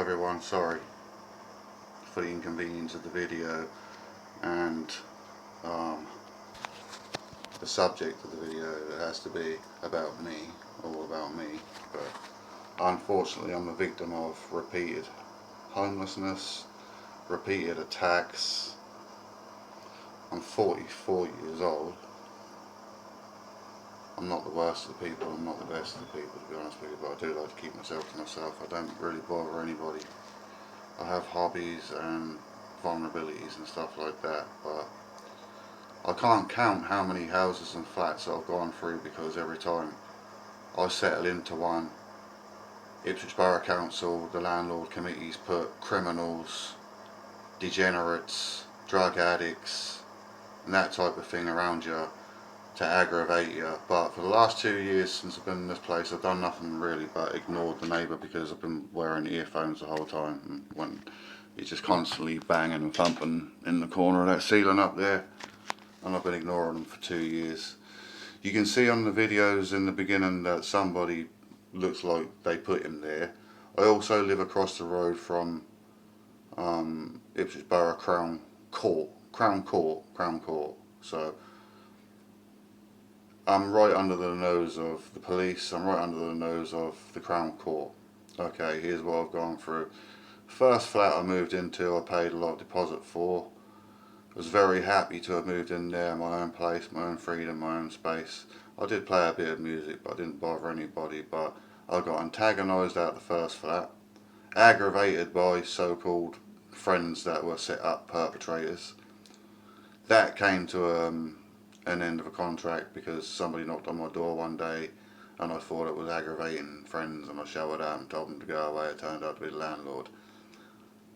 everyone, sorry for the inconvenience of the video and um, the subject of the video. It has to be about me, all about me, but unfortunately I'm a victim of repeated homelessness, repeated attacks. I'm 44 years old. I'm not the worst of the people, I'm not the best of the people, to be honest with you, but I do like to keep myself to myself. I don't really bother anybody. I have hobbies and vulnerabilities and stuff like that, but I can't count how many houses and flats I've gone through, because every time I settle into one, Ipswich Borough Council, the landlord committees put criminals, degenerates, drug addicts and that type of thing around you to aggravate you. But for the last 2 years since I've been in this place, I've done nothing really but ignored the neighbour, because I've been wearing earphones the whole time, and when he's just constantly banging and thumping in the corner of that ceiling up there, and I've been ignoring them for 2 years. You can see on the videos in the beginning that somebody looks like they put him there. I also live across the road from Ipswich Borough Crown Court. So I'm right under the nose of the police, I'm right under the nose of the Crown Court. Okay, here's what I've gone through. First flat I moved into, I paid a lot of deposit for. I was very happy to have moved in there, my own place, my own freedom, my own space. I did play a bit of music, but I didn't bother anybody. But I got antagonised out the first flat, aggravated by so-called friends that were set up perpetrators. That came to an end of a contract because somebody knocked on my door one day and I thought it was aggravating friends, and I shouted out and told them to go away. It turned out to be the landlord.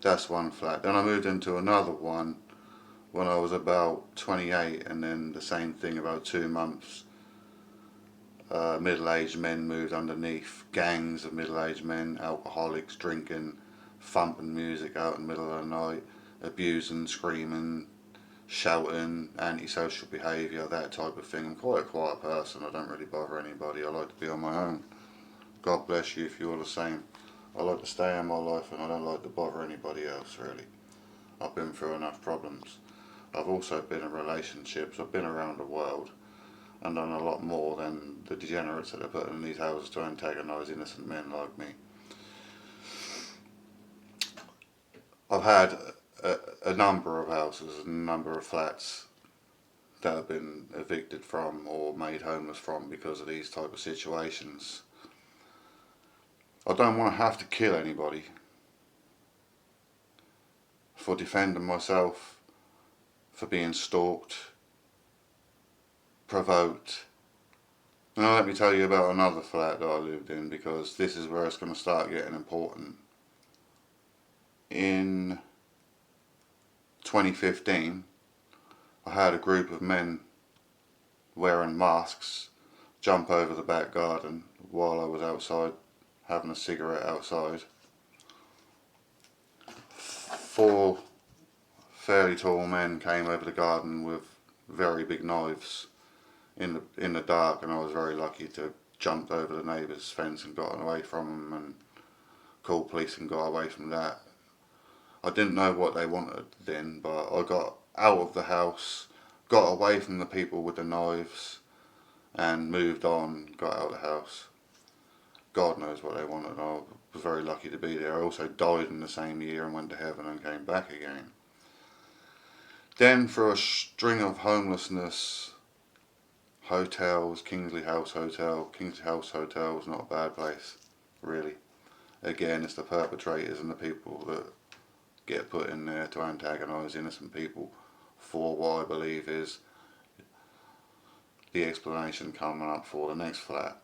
That's one flat. Then I moved into another one when I was about 28, and then the same thing about 2 months. Middle-aged men moved underneath, gangs of middle-aged men, alcoholics, drinking, thumping music out in the middle of the night, abusing, screaming, shouting, antisocial behaviour, that type of thing. I'm quite a quiet person, I don't really bother anybody, I like to be on my own. God bless you if you're the same. I like to stay in my life and I don't like to bother anybody else, really. I've been through enough problems. I've also been in relationships, I've been around the world and done a lot more than the degenerates that are put in these houses to antagonise innocent men like me. I've had a number of houses and a number of flats that have been evicted from or made homeless from because of these type of situations. I don't want to have to kill anybody for defending myself, for being stalked, provoked. Now let me tell you about another flat that I lived in, because this is where it's going to start getting important. In 2015, I had a group of men wearing masks jump over the back garden while I was outside having a cigarette outside. 4 fairly tall men came over the garden with very big knives in the dark, and I was very lucky to jump over the neighbour's fence and got away from them and called police and got away from that. I didn't know what they wanted then, but I got out of the house, got away from the people with the knives and moved on, got out of the house. God knows what they wanted. I was very lucky to be there. I also died in the same year and went to heaven and came back again. Then through a string of homelessness, hotels, Kingsley House Hotel. Kingsley House Hotel was not a bad place, really. Again, it's the perpetrators and the people that get put in there to antagonise innocent people for what I believe is the explanation coming up for the next flat.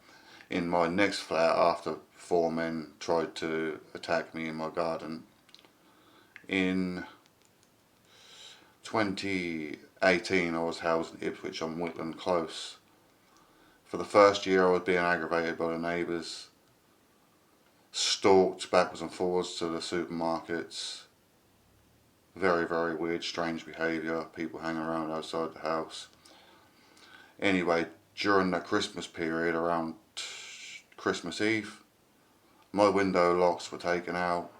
In my next flat, after 4 men tried to attack me in my garden, in 2018 I was housed in Ipswich on Whitland Close. For the first year I was being aggravated by the neighbours, stalked backwards and forwards to the supermarkets, very, very weird, strange behaviour, people hanging around outside the house. Anyway, during the Christmas period, around Christmas Eve, my window locks were taken out,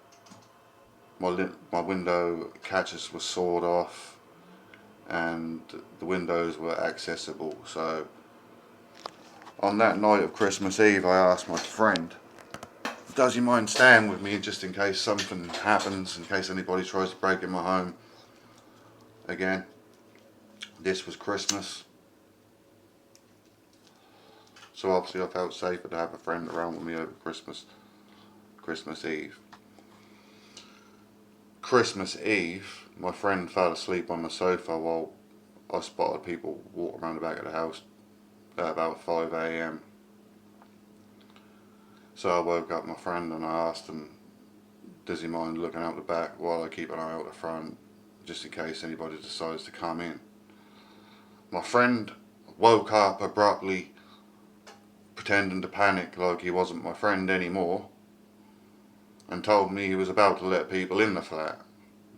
my window catches were sawed off, and the windows were accessible. So on that night of Christmas Eve, I asked my friend, does he mind staying with me just in case something happens, in case anybody tries to break in my home again. This was Christmas, so obviously I felt safer to have a friend around with me over Christmas Eve. Christmas Eve, my friend fell asleep on the sofa while I spotted people walking around the back of the house at about 5 a.m. So I woke up my friend and I asked him, does he mind looking out the back while I keep an eye out the front, just in case anybody decides to come in. My friend woke up abruptly, pretending to panic like he wasn't my friend anymore, and told me he was about to let people in the flat.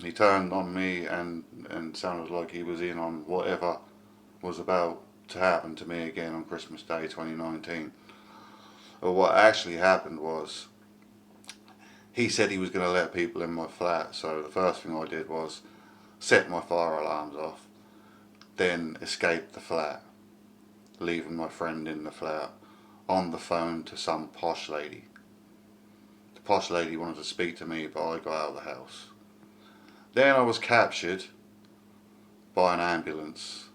He turned on me and sounded like he was in on whatever was about to happen to me again on Christmas Day 2019. But what actually happened was, he said he was going to let people in my flat, so the first thing I did was set my fire alarms off, then escaped the flat, leaving my friend in the flat on the phone to some posh lady. The posh lady wanted to speak to me, but I got out of the house. Then I was captured by an ambulance.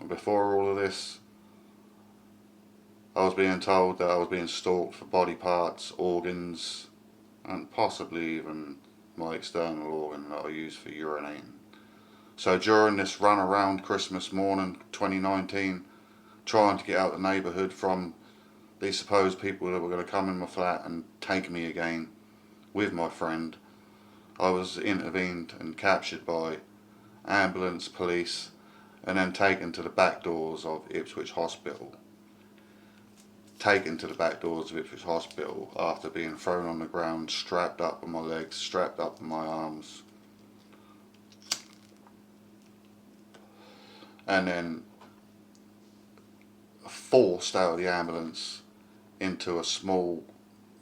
And before all of this, I was being told that I was being stalked for body parts, organs, and possibly even my external organ that I use for urinating. So during this run around Christmas morning 2019, trying to get out of the neighbourhood from these supposed people that were going to come in my flat and take me again with my friend, I was intervened and captured by ambulance, police, and then taken to the back doors of Ipswich Hospital. Taken to the back doors of Ipswich Hospital after being thrown on the ground, strapped up on my legs, strapped up on my arms, and then forced out of the ambulance into a small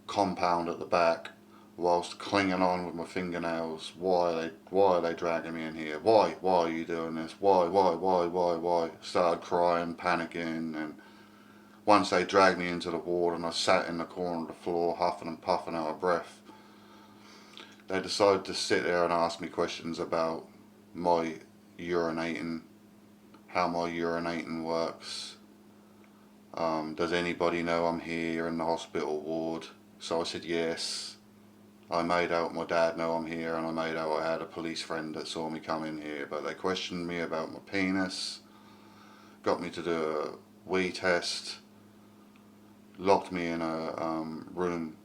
compound at the back, whilst clinging on with my fingernails. Why are they dragging me in here? Why are you doing this? Why? Started crying, panicking, and once they dragged me into the ward and I sat in the corner of the floor huffing and puffing out of breath, they decided to sit there and ask me questions about my urinating, how my urinating works. Does anybody know I'm here in the hospital ward? So I said yes. I made out my dad know I'm here, and I made out I had a police friend that saw me come in here, but they questioned me about my penis, got me to do a wee test, locked me in a room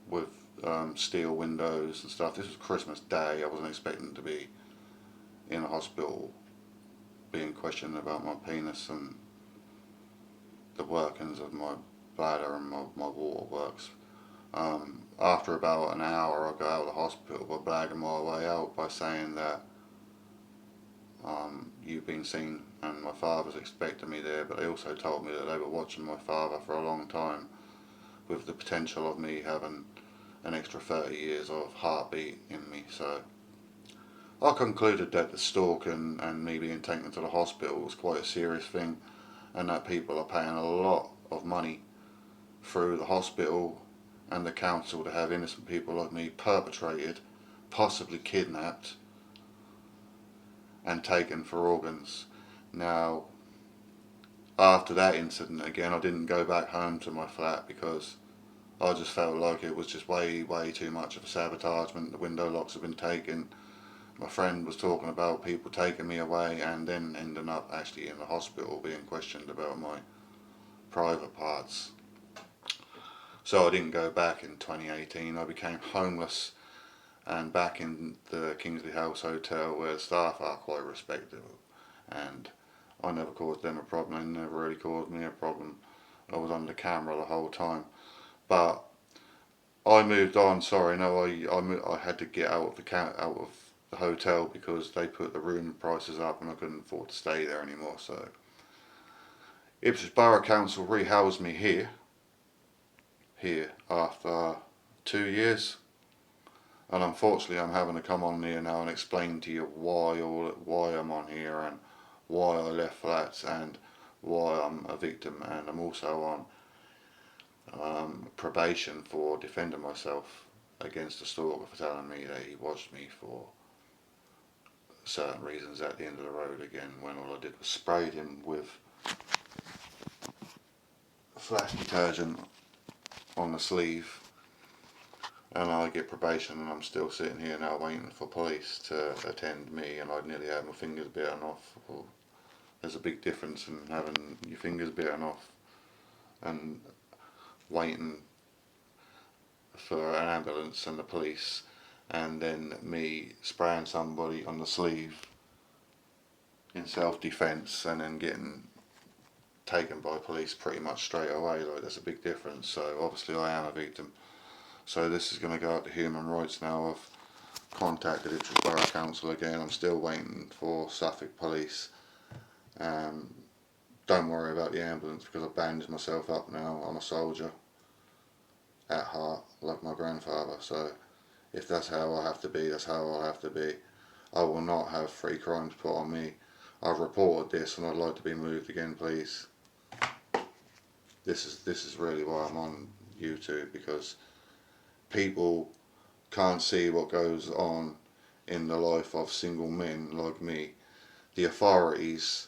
with steel windows and stuff. This was Christmas Day. I wasn't expecting to be in a hospital being questioned about my penis and the workings of my bladder and my waterworks. After about an hour, I got out of the hospital by blagging my way out by saying that you've been seen and my father's expecting me there, but they also told me that they were watching my father for a long time, with the potential of me having an extra 30 years of heartbeat in me. So I concluded that the stalk and me being taken to the hospital was quite a serious thing, and that people are paying a lot of money through the hospital and the council to have innocent people like me perpetrated, possibly kidnapped, and taken for organs. Now, after that incident again, I didn't go back home to my flat because I just felt like it was just way too much of a sabotagement. The window locks had been taken. My friend was talking about people taking me away and then ending up actually in the hospital being questioned about my private parts. So I didn't go back in 2018. I became homeless and back in the Kingsley House Hotel, where the staff are quite respectable, and I never caused them a problem. They never really caused me a problem. I was under camera the whole time. But I moved on. Sorry, no, I had to get out of the hotel because they put the room prices up and I couldn't afford to stay there anymore. So Ipswich Borough Council rehoused me here after 2 years. And unfortunately, I'm having to come on here now and explain to you why I'm on here and why I left flats and why I'm a victim, and I'm also on probation for defending myself against the stalker for telling me that he watched me for certain reasons at the end of the road again, when all I did was sprayed him with flash detergent on the sleeve, and I get probation, and I'm still sitting here now waiting for police to attend me, and I'd nearly had my fingers bitten off. Well, there's a big difference in having your fingers bitten off and waiting for an ambulance and the police, and then me spraying somebody on the sleeve in self-defence and then getting taken by police pretty much straight away. Like, there's a big difference. So obviously I am a victim. So this is going to go out to human rights now. I've contacted Ipswich Borough Council again. I'm still waiting for Suffolk Police. Don't worry about the ambulance because I've bandaged myself up now. I'm a soldier at heart, like my grandfather. So if that's how I have to be, that's how I'll have to be. I will not have 3 crimes put on me. I've reported this and I'd like to be moved again, please. This is really why I'm on YouTube, because people can't see what goes on in the life of single men like me. The authorities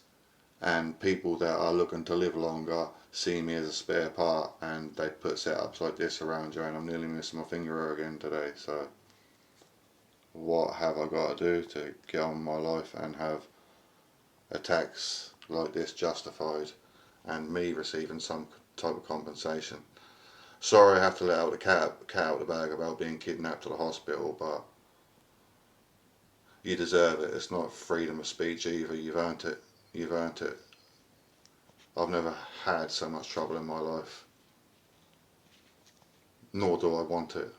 and people that are looking to live longer see me as a spare part, and they put setups like this around you, and I'm nearly missing my finger again today. So what have I got to do to get on with my life and have attacks like this justified and me receiving some type of compensation? Sorry I have to let out the cat out of the bag about being kidnapped to the hospital, but you deserve it. It's not freedom of speech either. You've earned it. You've earned it. I've never had so much trouble in my life, nor do I want it.